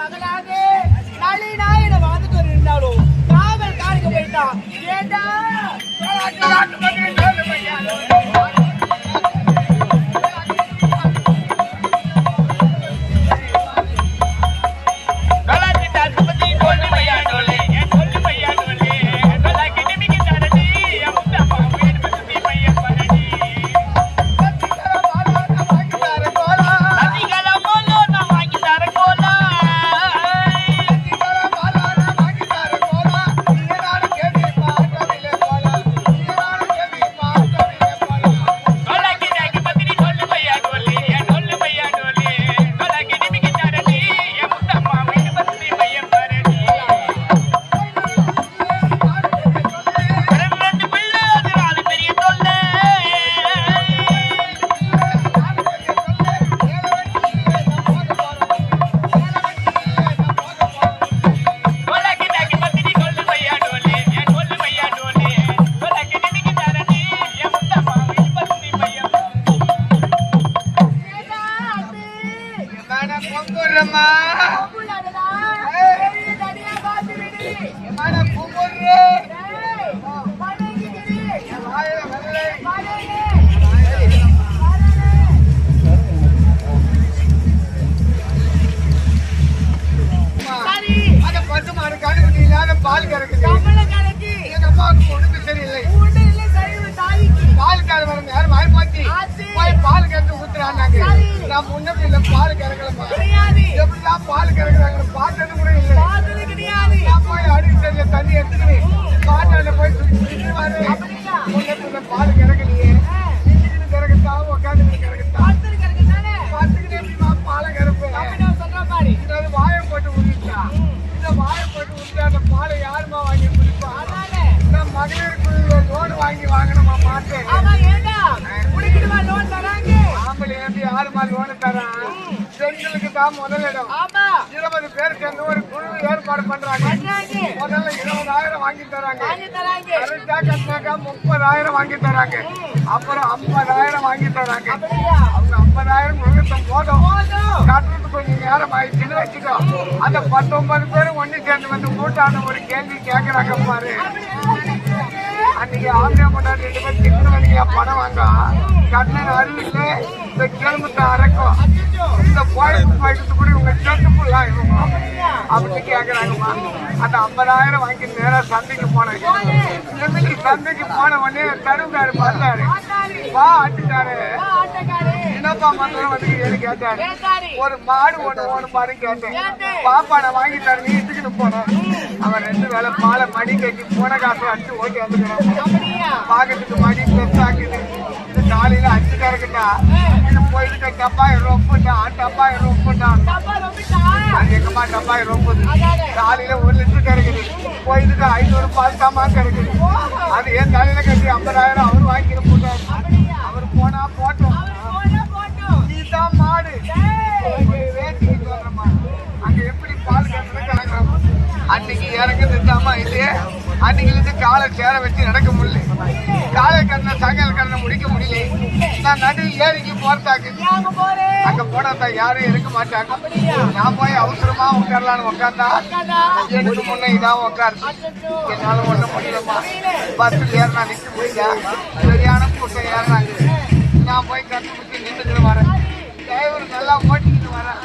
மகனாக நளினா என வாழ்ந்துட்டு இருந்தாலும் காவல் காணிக்க போயிட்டான். ஏண்டா பால் கறக்குது. எங்க அம்மாவுக்கு உடம்பு சரியில்லை. பால் கறவங்க யாரும் வாய்ப்பாத்தி போய் பால் கறந்து ஊத்துறாங்க. நான் முன்ன பால் கறக்கலமா எப்படிதான் பால் கறக்குறாங்க பார்த்தது கூட இல்லை. நான் போய் அடிச்சு தண்ணி எடுத்துக்கிறேன் பாட்டால போய் முன்ன பால் கறக்கலையே கறக்கத்தா உட்காந்து கறக்கத்தா பார்த்துக்கிட்டே எப்படிமா பாலை கறப்பேன் வாயை போட்டு ஊறிட்டா. இந்த வாயை போட்டு ஊற்றி அந்த பாலை யாருமா வாங்கி குடிப்பா? மகளிருக்கு லோன் வாங்கி வாங்கணுமா மாட்டேன். ஆம்பளை எப்படி யாருமா லோனு தரான்? பெண்களுக்கு தான் முதலிடம். 20 பேர் சேர்ந்து ஒரு குழு ஏற்பாடு பண்றாங்க. முதல்ல 20,000 வாங்கி தராங்க. கரெக்டா கட்டினாக்கா 30,000 வாங்கி தராங்க. அப்புறம் 50,000 வாங்கி தராங்க. அவங்க 50,000 முழுக்கம் போதும் கட்டுறது கொஞ்சம் நேரம் ஆயிடுச்சுன்னு வச்சுக்கோ. அந்த 19 பேரும் ஒண்ணு சேர்ந்து வந்து கூட்டான ஒரு கேள்வி கேட்கறாங்க பாரு. அன்னைக்கு ஆம்பியா கொண்டாடி 2 பேர் திட்டுவீங்க பணம் வாங்க கண்ணன் அருவில்ல இந்த கேள்வித்த அரைக்கும் இந்த போயிட்டு கூட உங்க சேர்த்துக்குள்ள அப்படின்னு கேட்கறாங்கம்மா. அந்த 50,000 வாங்கி நேரா சந்தைக்கு போனேன். சந்தைக்கு போன உடனே தருங்காரு பார்த்தாரு. வா ஆட்டுக்காரு என்னப்பா மந்திரம் வந்து கேட்டாரு. ஒரு மாடு ஒண்ணு பாரு கேட்டேன். பாப்பா நான் வாங்கி தரேன் நீ இட்டுக்கிட்டு போனேன். அவன் 2 வேளை பாலை மடி கட்டி போன காசை அடிச்சு ஓட்டி வந்துக்கிறான். பாக்கிறதுக்கு மடி பெருசாக்குது. இது காலையில அடிச்சு கறக்குட்டா இது போயிட்டு டப்பாய் ரொம்பட்டா டப்பாய் ரொம்பட்டா அது எங்கம்மா டப்பாய் ரொம்பது. காலையில 1 லிட்டர் கறக்குது போயிட்டு 500 பால் தாமா கறக்குது. அது ஏன் தலையில கட்டி 50,000 அவர் வாங்கிட்டு போட்டாரு. அவர் போனா போட்டோம் நீதான் மாடு வேட்டிக்கிட்டு வர்றமா அங்க எப்படி பால் கறக்குறாங்க. அன்னைக்கு இறங்க திட்டாமா இல்லையே. அன்னைக்கு இருந்து காலை சேர வச்சு நடக்க முடியல. காலை கண்ண சகல் கண்ண முடிக்க முடியல. நான் நடுவில் ஏறிக்கு போறதாக்கு அங்க போனா யாரும் இருக்க மாட்டாங்க. நான் போய் அவசரமா உட்காரலான்னு உட்காந்தா எனக்கு முன்ன இதான் உட்காரு. என்னால ஒண்ணு முடியலமா. பஸ்ஸில் ஏறினா நிக்க முடியா சரியான கூட்டம் ஏறினாங்க. நான் போய் கண்டு முடிச்சு நின்றுட்டு வரேன். டிரைவர் நல்லா ஓட்டிக்கிட்டு வரேன்.